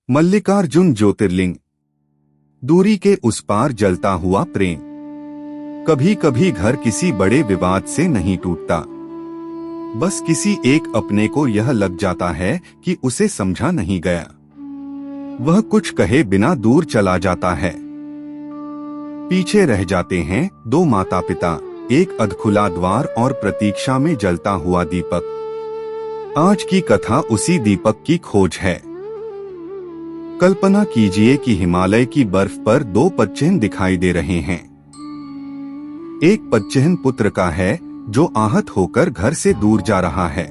मल्लिकार्जुन ज्योतिर्लिंग। दूरी के उस पार जलता हुआ प्रेम। कभी कभी घर किसी बड़े विवाद से नहीं टूटता, बस किसी एक अपने को यह लग जाता है कि उसे समझा नहीं गया। वह कुछ कहे बिना दूर चला जाता है। पीछे रह जाते हैं दो माता पिता, एक अधखुला द्वार और प्रतीक्षा में जलता हुआ दीपक। आज की कथा उसी दीपक की खोज है। कल्पना कीजिए कि हिमालय की बर्फ पर दो पदचिह्न दिखाई दे रहे हैं। एक पदचिह्न पुत्र का है जो आहत होकर घर से दूर जा रहा है।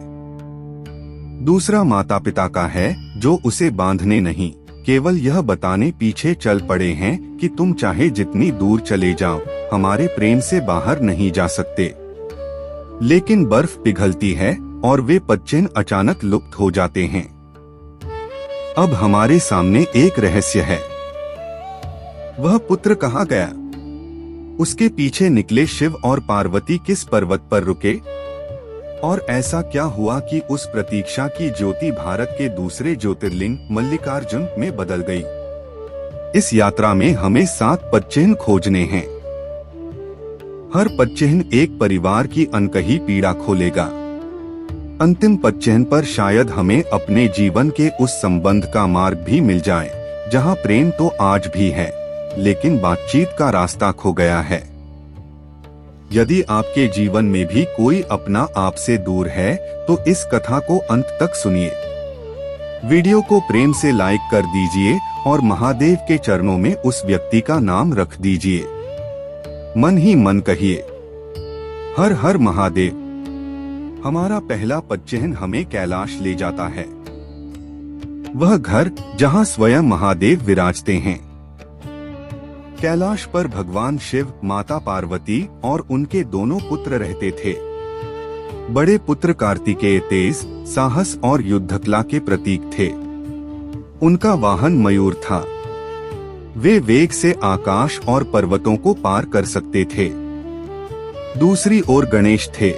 दूसरा माता पिता का है जो उसे बांधने नहीं, केवल यह बताने पीछे चल पड़े हैं कि तुम चाहे जितनी दूर चले जाओ, हमारे प्रेम से बाहर नहीं जा सकते। लेकिन बर्फ पिघलती है और वे पदचिह्न अचानक लुप्त हो जाते हैं। अब हमारे सामने एक रहस्य है। वह पुत्र कहाँ गया? उसके पीछे निकले शिव और पार्वती किस पर्वत पर रुके? और ऐसा क्या हुआ कि उस प्रतीक्षा की ज्योति भारत के दूसरे ज्योतिर्लिंग मल्लिकार्जुन में बदल गई? इस यात्रा में हमें 7 पदचिह्न खोजने हैं। हर पदचिह्न एक परिवार की अनकही पीड़ा खोलेगा। अंतिम पदचिह्न पर शायद हमें अपने जीवन के उस संबंध का मार्ग भी मिल जाए, जहां प्रेम तो आज भी है, लेकिन बातचीत का रास्ता खो गया है। यदि आपके जीवन में भी कोई अपना आपसे दूर है, तो इस कथा को अंत तक सुनिए। वीडियो को प्रेम से लाइक कर दीजिए और महादेव के चरणों में उस व्यक्ति का नाम रख दीजिए। मन ही मन कहिए, हर हर महादेव। हमारा पहला पदचिह्न हमें कैलाश ले जाता है। वह घर जहां स्वयं महादेव विराजते हैं। कैलाश पर भगवान शिव, माता पार्वती और उनके दोनों पुत्र रहते थे। बड़े पुत्र कार्तिकेय तेज, साहस और युद्धकला के प्रतीक थे। उनका वाहन मयूर था। वे वेग से आकाश और पर्वतों को पार कर सकते थे। दूसरी ओर गणेश थे,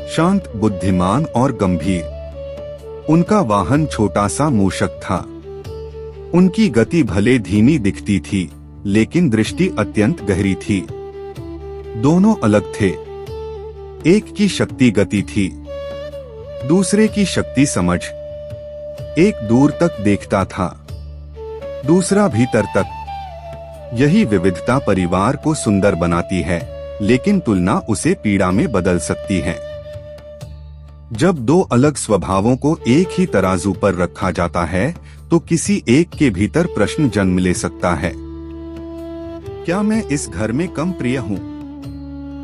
शांत, बुद्धिमान और गंभीर। उनका वाहन छोटा सा मूषक था। उनकी गति भले धीमी दिखती थी, लेकिन दृष्टि अत्यंत गहरी थी। दोनों अलग थे। एक की शक्ति गति थी, दूसरे की शक्ति समझ। एक दूर तक देखता था, दूसरा भीतर तक। यही विविधता परिवार को सुंदर बनाती है, लेकिन तुलना उसे पीड़ा में बदल सकती है। जब दो अलग स्वभावों को एक ही तराजू पर रखा जाता है, तो किसी एक के भीतर प्रश्न जन्म ले सकता है, क्या मैं इस घर में कम प्रिय हूँ?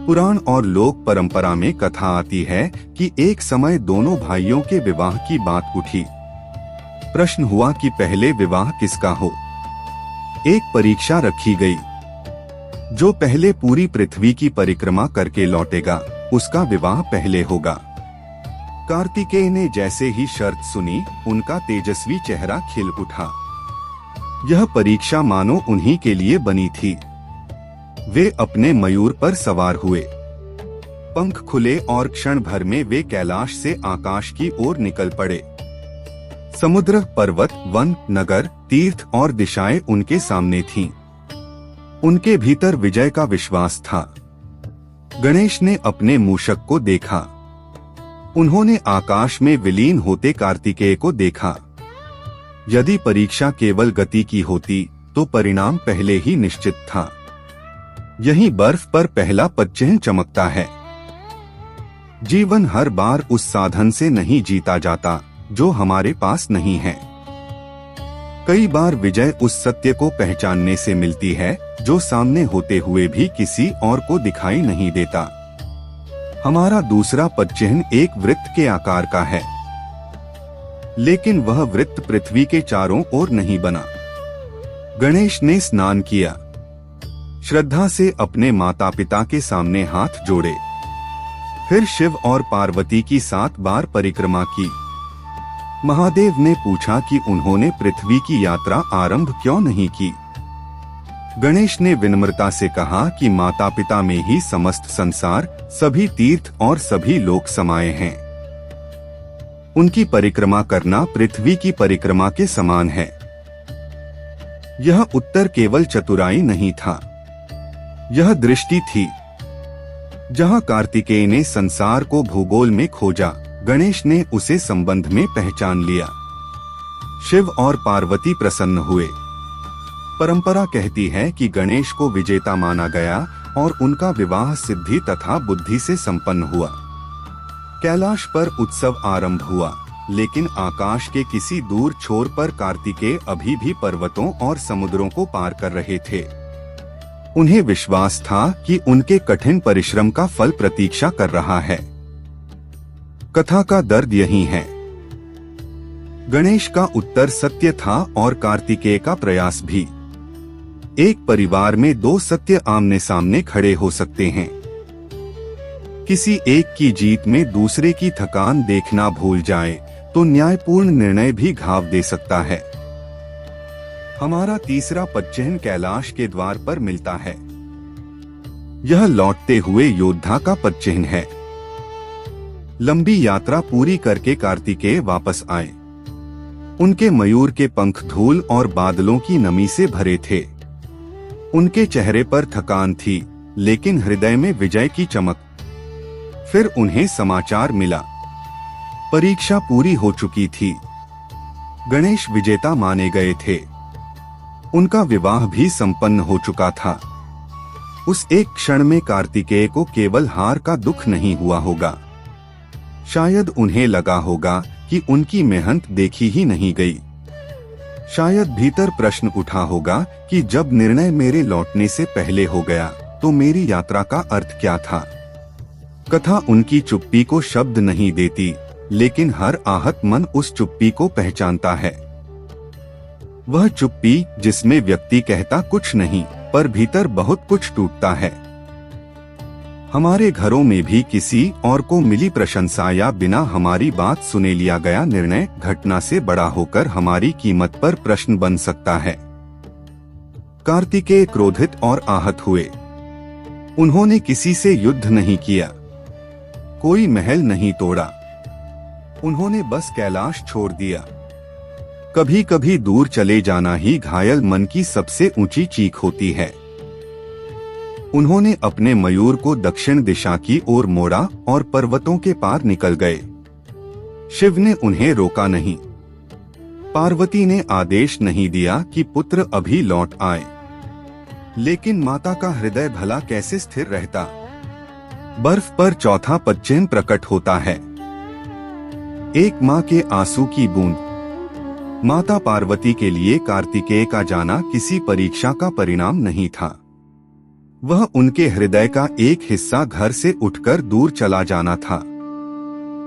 पुराण और लोक परंपरा में कथा आती है कि एक समय दोनों भाइयों के विवाह की बात उठी। प्रश्न हुआ कि पहले विवाह किसका हो। एक परीक्षा रखी गई। जो पहले पूरी पृथ्वी की परिक्रमा करके लौटेगा, उसका विवाह पहले होगा। कार्तिकेय ने जैसे ही शर्त सुनी, उनका तेजस्वी चेहरा खिल उठा। यह परीक्षा मानो उन्हीं के लिए बनी थी। वे अपने मयूर पर सवार हुए। पंख खुले और क्षण भर में वे कैलाश से आकाश की ओर निकल पड़े। समुद्र, पर्वत, वन, नगर, तीर्थ और दिशाएं उनके सामने थीं। उनके भीतर विजय का विश्वास था। गणेश ने अपने मूषक को देखा। उन्होंने आकाश में विलीन होते कार्तिकेय को देखा। यदि परीक्षा केवल गति की होती, तो परिणाम पहले ही निश्चित था। यही बर्फ पर पहला पदचिह्न चमकता है। जीवन हर बार उस साधन से नहीं जीता जाता जो हमारे पास नहीं है। कई बार विजय उस सत्य को पहचानने से मिलती है जो सामने होते हुए भी किसी और को दिखाई नहीं देता। हमारा दूसरा पदचिह्न एक वृत्त के आकार का है, लेकिन वह वृत्त पृथ्वी के चारों ओर नहीं बना। गणेश ने स्नान किया, श्रद्धा से अपने माता पिता के सामने हाथ जोड़े। फिर शिव और पार्वती की 7 बार परिक्रमा की। महादेव ने पूछा कि उन्होंने पृथ्वी की यात्रा आरंभ क्यों नहीं की। गणेश ने विनम्रता से कहा कि माता पिता में ही समस्त संसार, सभी तीर्थ और सभी लोक समाये हैं। उनकी परिक्रमा करना पृथ्वी की परिक्रमा के समान है। यह उत्तर केवल चतुराई नहीं था, यह दृष्टि थी। जहां कार्तिकेय ने संसार को भूगोल में खोजा, गणेश ने उसे संबंध में पहचान लिया। शिव और पार्वती प्रसन्न हुए। परंपरा कहती है कि गणेश को विजेता माना गया और उनका विवाह सिद्धि तथा बुद्धि से संपन्न हुआ। कैलाश पर उत्सव आरंभ हुआ, लेकिन आकाश के किसी दूर छोर पर कार्तिकेय अभी भी पर्वतों और समुद्रों को पार कर रहे थे। उन्हें विश्वास था कि उनके कठिन परिश्रम का फल प्रतीक्षा कर रहा है। कथा का दर्द यही है। गणेश का उत्तर सत्य था और कार्तिकेय का प्रयास भी। एक परिवार में दो सत्य आमने सामने खड़े हो सकते हैं। किसी एक की जीत में दूसरे की थकान देखना भूल जाए तो न्यायपूर्ण निर्णय भी घाव दे सकता है। हमारा तीसरा पदचिह्न कैलाश के द्वार पर मिलता है। यह लौटते हुए योद्धा का पदचिह्न है। लंबी यात्रा पूरी करके कार्तिकेय वापस आए। उनके मयूर के पंख धूल और बादलों की नमी से भरे थे। उनके चेहरे पर थकान थी, लेकिन हृदय में विजय की चमक। फिर उन्हें समाचार मिला, परीक्षा पूरी हो चुकी थी। गणेश विजेता माने गए थे। उनका विवाह भी संपन्न हो चुका था। उस एक क्षण में कार्तिकेय को केवल हार का दुख नहीं हुआ होगा, शायद उन्हें लगा होगा कि उनकी मेहनत देखी ही नहीं गई। शायद भीतर प्रश्न उठा होगा कि जब निर्णय मेरे लौटने से पहले हो गया तो मेरी यात्रा का अर्थ क्या था। कथा उनकी चुप्पी को शब्द नहीं देती, लेकिन हर आहत मन उस चुप्पी को पहचानता है। वह चुप्पी जिसमें व्यक्ति कहता कुछ नहीं, पर भीतर बहुत कुछ टूटता है। हमारे घरों में भी किसी और को मिली प्रशंसा या बिना हमारी बात सुने लिया गया निर्णय घटना से बड़ा होकर हमारी कीमत पर प्रश्न बन सकता है। कार्तिकेय क्रोधित और आहत हुए। उन्होंने किसी से युद्ध नहीं किया, कोई महल नहीं तोड़ा। उन्होंने बस कैलाश छोड़ दिया। कभी कभी दूर चले जाना ही घायल मन की सबसे ऊंची चीख होती है। उन्होंने अपने मयूर को दक्षिण दिशा की ओर मोड़ा और पर्वतों के पार निकल गए। शिव ने उन्हें रोका नहीं। पार्वती ने आदेश नहीं दिया कि पुत्र अभी लौट आए। लेकिन माता का हृदय भला कैसे स्थिर रहता। बर्फ पर चौथा पदचिह्न प्रकट होता है। एक माँ के आंसू की बूंद। माता पार्वती के लिए कार्तिकेय का जाना किसी परीक्षा का परिणाम नहीं था। वह उनके हृदय का एक हिस्सा घर से उठकर दूर चला जाना था।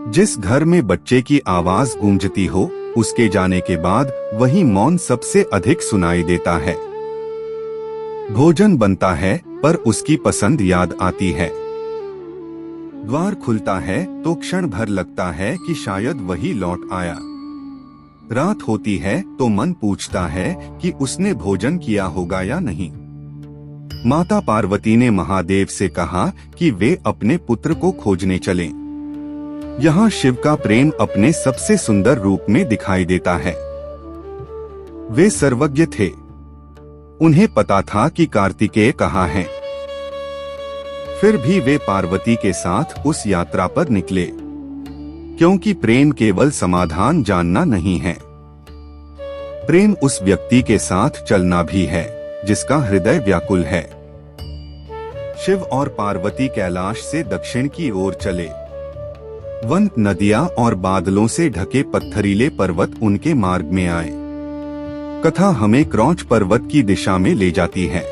जिस घर में बच्चे की आवाज गूंजती हो, उसके जाने के बाद वही मौन सबसे अधिक सुनाई देता है। भोजन बनता है पर उसकी पसंद याद आती है। द्वार खुलता है तो क्षण भर लगता है कि शायद वही लौट आया। रात होती है तो मन पूछता है कि उसने भोजन किया होगा या नहीं। माता पार्वती ने महादेव से कहा कि वे अपने पुत्र को खोजने चलें। यहाँ शिव का प्रेम अपने सबसे सुंदर रूप में दिखाई देता है। वे सर्वज्ञ थे। उन्हें पता था कि कार्तिकेय कहाँ है। फिर भी वे पार्वती के साथ उस यात्रा पर निकले, क्योंकि प्रेम केवल समाधान जानना नहीं है। प्रेम उस व्यक्ति के साथ चलना भी है जिसका हृदय व्याकुल है। शिव और पार्वती कैलाश से दक्षिण की ओर चले। वन, नदियां और बादलों से ढके पत्थरीले पर्वत उनके मार्ग में आए। कथा हमें क्रौंच पर्वत की दिशा में ले जाती है।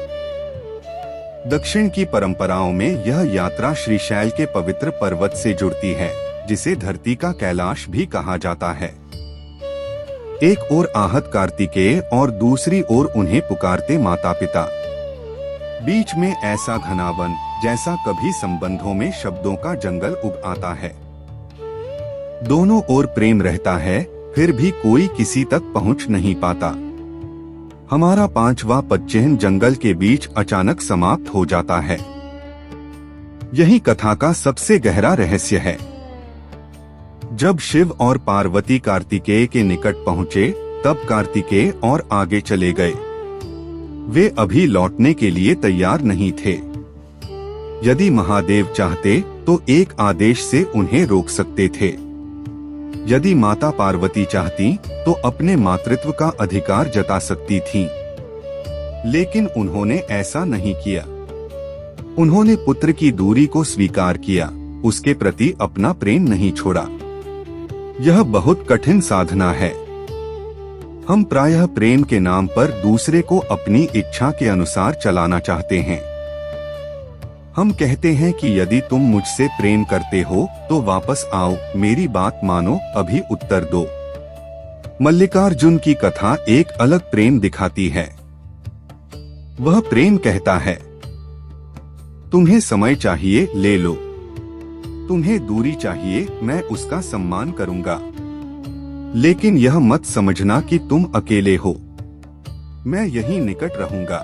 दक्षिण की परंपराओं में यह यात्रा श्रीशैल के पवित्र पर्वत से जुड़ती है, जिसे धरती का कैलाश भी कहा जाता है। एक ओर आहत कार्तिकेय और दूसरी ओर उन्हें पुकारते माता पिता। बीच में ऐसा घना वन जैसा कभी संबंधों में शब्दों का जंगल उग आता है। दोनों ओर प्रेम रहता है, फिर भी कोई किसी तक पहुंच नहीं पाता। हमारा पांचवा पदचिह्न जंगल के बीच अचानक समाप्त हो जाता है। यही कथा का सबसे गहरा रहस्य है। जब शिव और पार्वती कार्तिकेय के निकट पहुंचे, तब कार्तिकेय और आगे चले गए। वे अभी लौटने के लिए तैयार नहीं थे। यदि महादेव चाहते तो एक आदेश से उन्हें रोक सकते थे। यदि माता पार्वती चाहती तो अपने मातृत्व का अधिकार जता सकती थीं। लेकिन उन्होंने ऐसा नहीं किया। उन्होंने पुत्र की दूरी को स्वीकार किया, उसके प्रति अपना प्रेम नहीं छोड़ा। यह बहुत कठिन साधना है। हम प्रायः प्रेम के नाम पर दूसरे को अपनी इच्छा के अनुसार चलाना चाहते हैं। हम कहते हैं कि यदि तुम मुझसे प्रेम करते हो तो वापस आओ, मेरी बात मानो, अभी उत्तर दो। मल्लिकार्जुन की कथा एक अलग प्रेम दिखाती है। वह प्रेम कहता है, तुम्हें समय चाहिए, ले लो। तुम्हें दूरी चाहिए, मैं उसका सम्मान करूंगा। लेकिन यह मत समझना कि तुम अकेले हो, मैं यहीं निकट रहूंगा।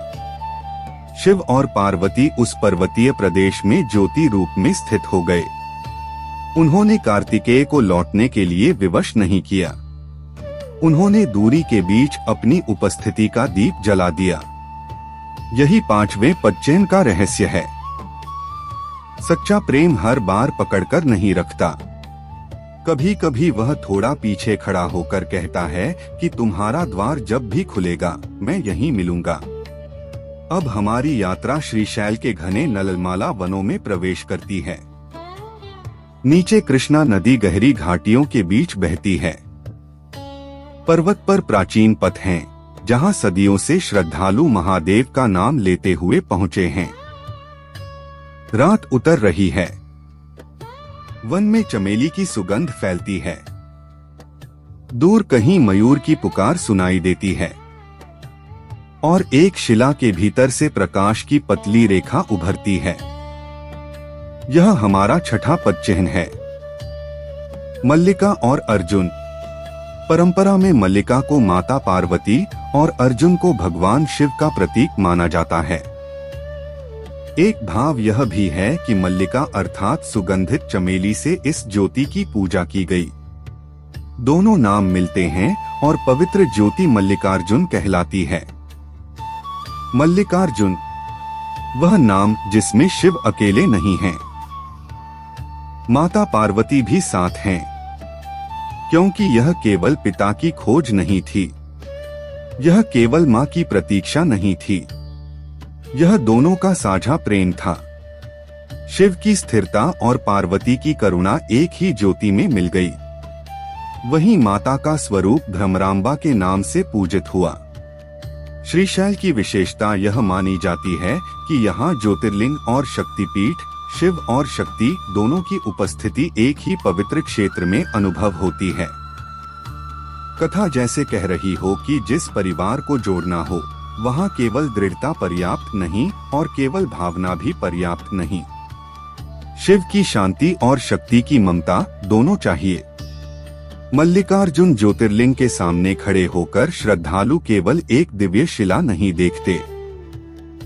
शिव और पार्वती उस पर्वतीय प्रदेश में ज्योति रूप में स्थित हो गए। उन्होंने कार्तिकेय को लौटने के लिए विवश नहीं किया। उन्होंने दूरी के बीच अपनी उपस्थिति का दीप जला दिया। यही 5वें पदचयन का रहस्य है। सच्चा प्रेम हर बार पकड़कर नहीं रखता। कभी कभी वह थोड़ा पीछे खड़ा होकर कहता है कि तुम्हारा द्वार जब भी खुलेगा मैं यहीं मिलूंगा। अब हमारी यात्रा श्रीशैल के घने नलमाला वनों में प्रवेश करती है। नीचे कृष्णा नदी गहरी घाटियों के बीच बहती है। पर्वत पर प्राचीन पथ हैं, जहां सदियों से श्रद्धालु महादेव का नाम लेते हुए पहुंचे हैं। रात उतर रही है। वन में चमेली की सुगंध फैलती है। दूर कहीं मयूर की पुकार सुनाई देती है और एक शिला के भीतर से प्रकाश की पतली रेखा उभरती है। यह हमारा छठा पदचिह्न है। मल्लिका और अर्जुन। परंपरा में मल्लिका को माता पार्वती और अर्जुन को भगवान शिव का प्रतीक माना जाता है। एक भाव यह भी है कि मल्लिका अर्थात सुगंधित चमेली से इस ज्योति की पूजा की गई। दोनों नाम मिलते हैं और पवित्र ज्योति मल्लिकार्जुन कहलाती है। मल्लिकार्जुन वह नाम जिसमें शिव अकेले नहीं हैं। माता पार्वती भी साथ हैं, क्योंकि यह केवल पिता की खोज नहीं थी, यह केवल मां की प्रतीक्षा नहीं थी, यह दोनों का साझा प्रेम था। शिव की स्थिरता और पार्वती की करुणा एक ही ज्योति में मिल गई। वहीं माता का स्वरूप भ्रमरांबा के नाम से पूजित हुआ। श्रीशैल की विशेषता यह मानी जाती है कि यहाँ ज्योतिर्लिंग और शक्तिपीठ, शिव और शक्ति दोनों की उपस्थिति एक ही पवित्र क्षेत्र में अनुभव होती है। कथा जैसे कह रही हो कि जिस परिवार को जोड़ना हो वहाँ केवल दृढ़ता पर्याप्त नहीं और केवल भावना भी पर्याप्त नहीं। शिव की शांति और शक्ति की ममता दोनों चाहिए। मल्लिकार्जुन ज्योतिर्लिंग के सामने खड़े होकर श्रद्धालु केवल एक दिव्य शिला नहीं देखते,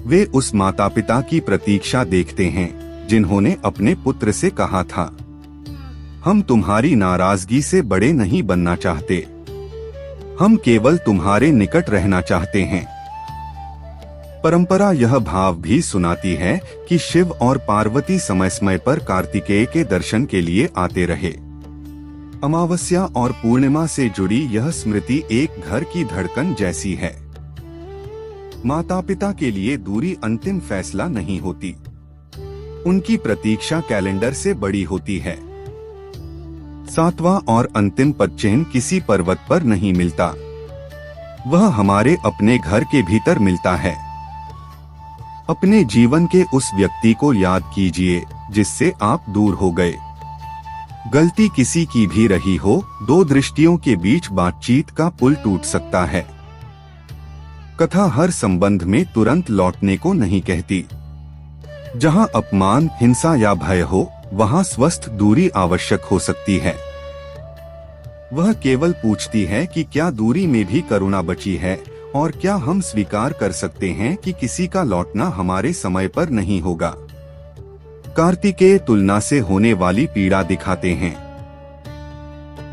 वे उस माता पिता की प्रतीक्षा देखते हैं जिन्होंने अपने पुत्र से कहा था, हम तुम्हारी नाराजगी से बड़े नहीं बनना चाहते, हम केवल तुम्हारे निकट रहना चाहते हैं। परंपरा यह भाव भी सुनाती है कि शिव और पार्वती समय समय पर कार्तिकेय के दर्शन के लिए आते रहे। अमावस्या और पूर्णिमा से जुड़ी यह स्मृति एक घर की धड़कन जैसी है। माता पिता के लिए दूरी अंतिम फैसला नहीं होती, उनकी प्रतीक्षा कैलेंडर से बड़ी होती है। 7वां और अंतिम पदचिह्न किसी पर्वत पर नहीं मिलता, वह हमारे अपने घर के भीतर मिलता है। अपने जीवन के उस व्यक्ति को याद कीजिए जिससे आप दूर हो गए। गलती किसी की भी रही हो, दो दृष्टियों के बीच बातचीत का पुल टूट सकता है। कथा हर संबंध में तुरंत लौटने को नहीं कहती। जहां अपमान, हिंसा या भय हो, वहां स्वस्थ दूरी आवश्यक हो सकती है। वह केवल पूछती है कि क्या दूरी में भी करुणा बची है और क्या हम स्वीकार कर सकते हैं कि किसी का लौटना हमारे समय पर नहीं होगा। कार्तिकेय तुलना से होने वाली पीड़ा दिखाते हैं।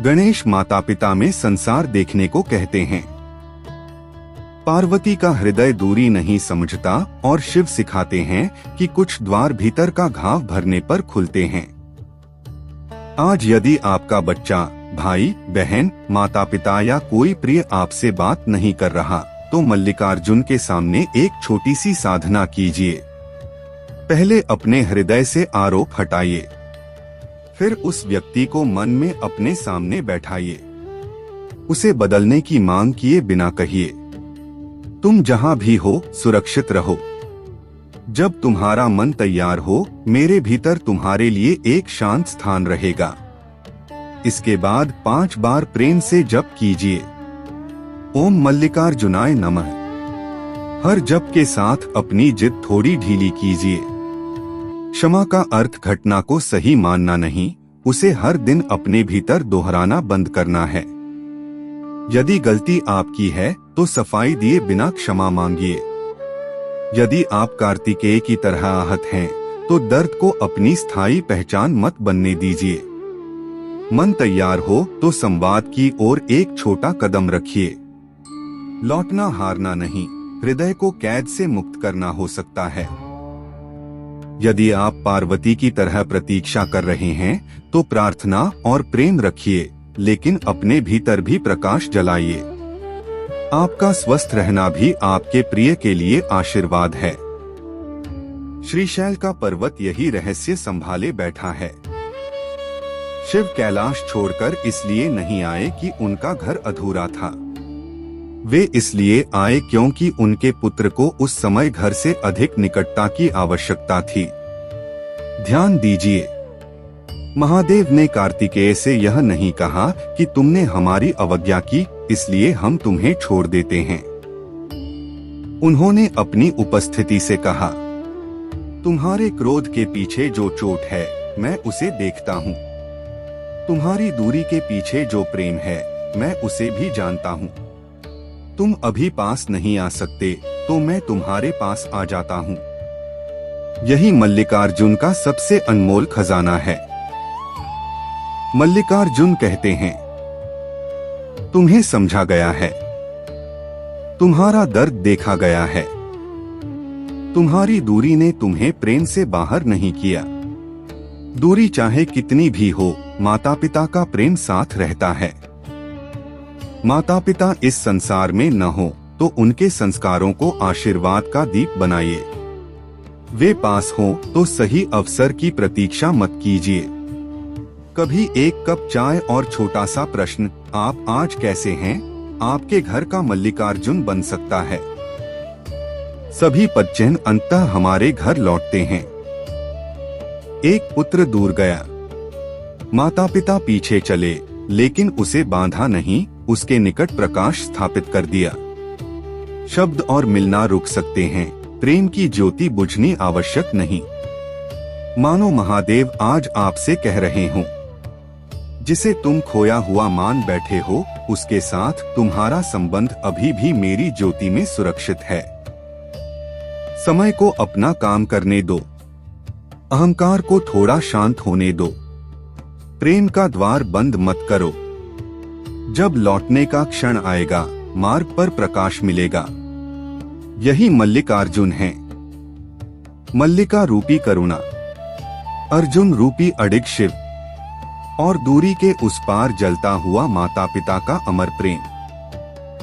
गणेश माता पिता में संसार देखने को कहते हैं। पार्वती का हृदय दूरी नहीं समझता और शिव सिखाते हैं कि कुछ द्वार भीतर का घाव भरने पर खुलते हैं। आज यदि आपका बच्चा, भाई, बहन, माता पिता या कोई प्रिय आपसे बात नहीं कर रहा, तो मल्लिकार्जुन के सामने एक छोटी सी साधना कीजिए। पहले अपने हृदय से आरोप हटाइए, फिर उस व्यक्ति को मन में अपने सामने बैठाइए। उसे बदलने की मांग किए बिना कहिए, तुम जहां भी हो सुरक्षित रहो। जब तुम्हारा मन तैयार हो, मेरे भीतर तुम्हारे लिए एक शांत स्थान रहेगा। इसके बाद 5 बार प्रेम से जप कीजिए, ओम मल्लिकार्जुनाय नमः। हर जप के साथ अपनी जिद थोड़ी ढीली कीजिए। क्षमा का अर्थ घटना को सही मानना नहीं, उसे हर दिन अपने भीतर दोहराना बंद करना है। यदि गलती आपकी है तो सफाई दिए बिना क्षमा मांगिए। यदि आप कार्तिकेय की तरह आहत हैं, तो दर्द को अपनी स्थायी पहचान मत बनने दीजिए। मन तैयार हो तो संवाद की ओर एक छोटा कदम रखिए। लौटना हारना नहीं, हृदय को कैद से मुक्त करना हो सकता है। यदि आप पार्वती की तरह प्रतीक्षा कर रहे हैं, तो प्रार्थना और प्रेम रखिए, लेकिन अपने भीतर भी प्रकाश जलाइए। आपका स्वस्थ रहना भी आपके प्रिय के लिए आशीर्वाद है। श्रीशैल का पर्वत यही रहस्य संभाले बैठा है। शिव कैलाश छोड़कर इसलिए नहीं आए कि उनका घर अधूरा था। वे इसलिए आए क्योंकि उनके पुत्र को उस समय घर से अधिक निकटता की आवश्यकता थी। ध्यान दीजिए, महादेव ने कार्तिकेय से यह नहीं कहा कि तुमने हमारी अवज्ञा की, इसलिए हम तुम्हें छोड़ देते हैं। उन्होंने अपनी उपस्थिति से कहा, तुम्हारे क्रोध के पीछे जो चोट है, मैं उसे देखता हूँ। तुम्हारी दूरी के पीछे जो प्रेम है, मैं उसे भी जानता हूँ। तुम अभी पास नहीं आ सकते, तो मैं तुम्हारे पास आ जाता हूँ। यही मल्लिकार्जुन का सबसे अनमोल खजाना है। मल्लिकार्जुन कहते हैं, तुम्हें समझा गया है, तुम्हारा दर्द देखा गया है। तुम्हारी दूरी ने तुम्हें प्रेम से बाहर नहीं किया। दूरी चाहे कितनी भी हो, माता पिता का प्रेम साथ रहता है। माता पिता इस संसार में न हो तो उनके संस्कारों को आशीर्वाद का दीप बनाइए। वे पास हो तो सही अवसर की प्रतीक्षा मत कीजिए। कभी एक कप चाय और छोटा सा प्रश्न, आप आज कैसे हैं, आपके घर का मल्लिकार्जुन बन सकता है। सभी पदचिन्ह अंततः हमारे घर लौटते हैं। एक पुत्र दूर गया, माता पिता पीछे चले, लेकिन उसे बांधा नहीं, उसके निकट प्रकाश स्थापित कर दिया। शब्द और मिलना रुक सकते हैं, प्रेम की ज्योति बुझनी आवश्यक नहीं। मानो महादेव आज आपसे कह रहे हों, जिसे तुम खोया हुआ मान बैठे हो, उसके साथ तुम्हारा संबंध अभी भी मेरी ज्योति में सुरक्षित है। समय को अपना काम करने दो, अहंकार को थोड़ा शांत होने दो। प्रेम का द्वार बंद मत करो। जब लौटने का क्षण आएगा, मार्ग पर प्रकाश मिलेगा। यही मल्लिकार्जुन है। मल्लिका रूपी करुणा, अर्जुन रूपी अडिग शिव, और दूरी के उस पार जलता हुआ माता पिता का अमर प्रेम।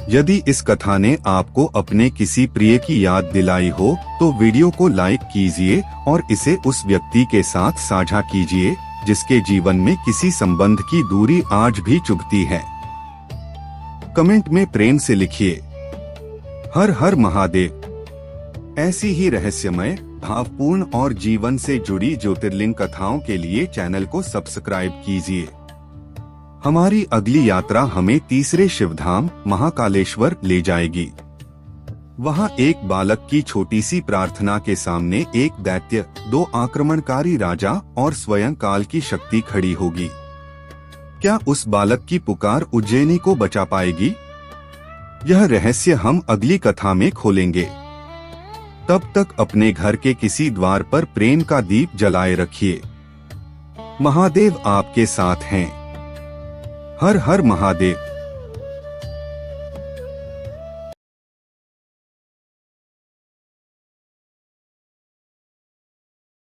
यदि इस कथा ने आपको अपने किसी प्रिय की याद दिलाई हो, तो वीडियो को लाइक कीजिए और इसे उस व्यक्ति के साथ साझा कीजिए जिसके जीवन में किसी संबंध की दूरी आज भी चुभती है। कमेंट में प्रेम से लिखिए, हर हर महादेव। ऐसी ही रहस्यमय, भावपूर्ण और जीवन से जुड़ी ज्योतिर्लिंग कथाओं के लिए चैनल को सब्सक्राइब कीजिए। हमारी अगली यात्रा हमें तीसरे शिवधाम महाकालेश्वर ले जाएगी। वहां एक बालक की छोटी सी प्रार्थना के सामने एक दैत्य, 2 आक्रमणकारी राजा और स्वयं काल की शक्ति खड़ी होगी। क्या उस बालक की पुकार उज्जैनी को बचा पाएगी? यह रहस्य हम अगली कथा में खोलेंगे। तब तक अपने घर के किसी द्वार पर प्रेम का दीप जलाए रखिए। महादेव आपके साथ हैं। हर हर महादेव।